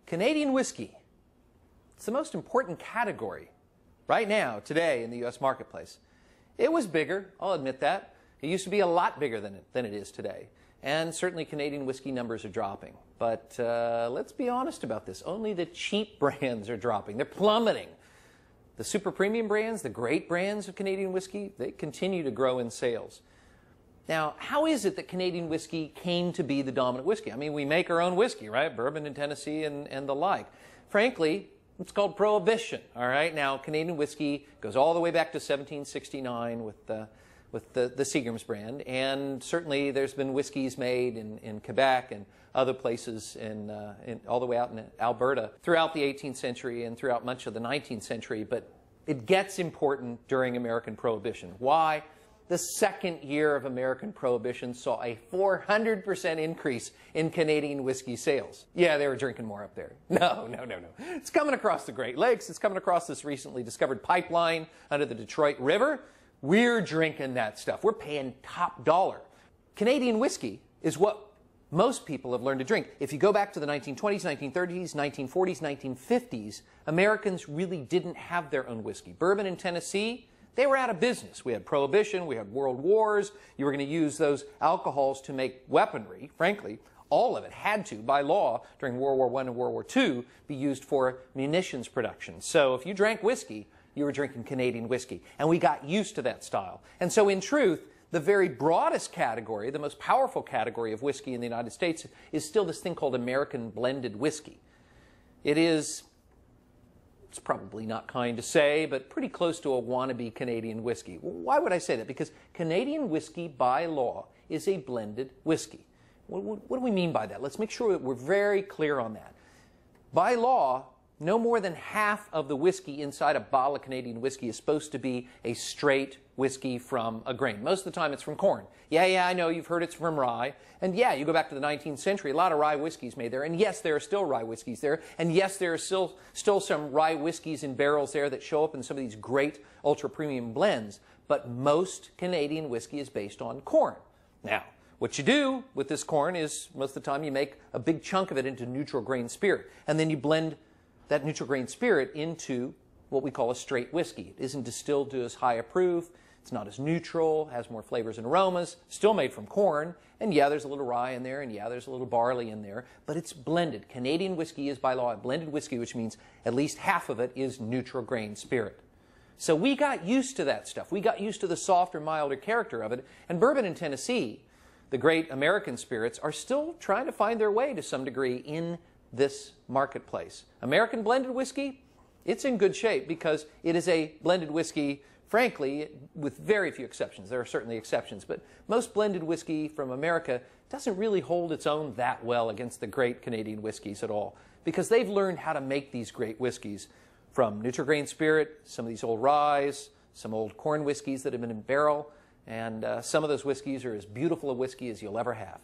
Canadian whiskey. It's the most important category right now, today, in the U.S. marketplace. It was bigger, I'll admit that. It used to be a lot bigger than it is today. And certainly Canadian whiskey numbers are dropping. But let's be honest about this. Only the cheap brands are dropping. They're plummeting. The super premium brands, the great brands of Canadian whiskey, they continue to grow in sales. Now, how is it that Canadian whiskey came to be the dominant whiskey? I mean, we make our own whiskey, right? Bourbon in Tennessee and the like. Frankly, it's called Prohibition, all right? Now, Canadian whiskey goes all the way back to 1769 with the Seagram's brand, and certainly there's been whiskeys made in Quebec and other places all the way out in Alberta throughout the 18th century and throughout much of the 19th century, but it gets important during American Prohibition. Why? The second year of American Prohibition saw a 400% increase in Canadian whiskey sales. Yeah, they were drinking more up there. No. It's coming across the Great Lakes. It's coming across this recently discovered pipeline under the Detroit River. We're drinking that stuff. We're paying top dollar. Canadian whiskey is what most people have learned to drink. If you go back to the 1920s, 1930s, 1940s, 1950s, Americans really didn't have their own whiskey. Bourbon in Tennessee, they were out of business. We had Prohibition, we had World Wars. You were going to use those alcohols to make weaponry. Frankly, all of it had to, by law, during World War I and World War II, be used for munitions production. So if you drank whiskey, you were drinking Canadian whiskey. And we got used to that style. And so in truth, the very broadest category, the most powerful category of whiskey in the United States is still this thing called American blended whiskey. It's probably not kind to say, but pretty close to a wannabe Canadian whiskey. Why would I say that? Because Canadian whiskey, by law, is a blended whiskey. What do we mean by that? Let's make sure that we're very clear on that. By law, no more than half of the whiskey inside a bottle of Canadian whiskey is supposed to be a straight whiskey from a grain. Most of the time it's from corn. Yeah, I know, you've heard it's from rye. And yeah, you go back to the 19th century, a lot of rye whiskeys made there. And yes, there are still rye whiskeys there. And yes, there are still some rye whiskeys in barrels there that show up in some of these great ultra-premium blends. But most Canadian whiskey is based on corn. Now, what you do with this corn is, most of the time, you make a big chunk of it into neutral grain spirit. And then you blend that neutral grain spirit into what we call a straight whiskey. It isn't distilled to as high a proof. It's not as neutral, has more flavors and aromas, still made from corn. And yeah, there's a little rye in there, and yeah, there's a little barley in there, but it's blended. Canadian whiskey is by law a blended whiskey, which means at least half of it is neutral grain spirit. So we got used to that stuff. We got used to the softer, milder character of it. And bourbon in Tennessee, the great American spirits, are still trying to find their way to some degree in this marketplace. American blended whiskey, it's in good shape because it is a blended whiskey, frankly, with very few exceptions. There are certainly exceptions, but most blended whiskey from America doesn't really hold its own that well against the great Canadian whiskeys at all, because they've learned how to make these great whiskeys from neutral grain spirit, some of these old ryes, some old corn whiskeys that have been in barrel, and some of those whiskeys are as beautiful a whiskey as you'll ever have.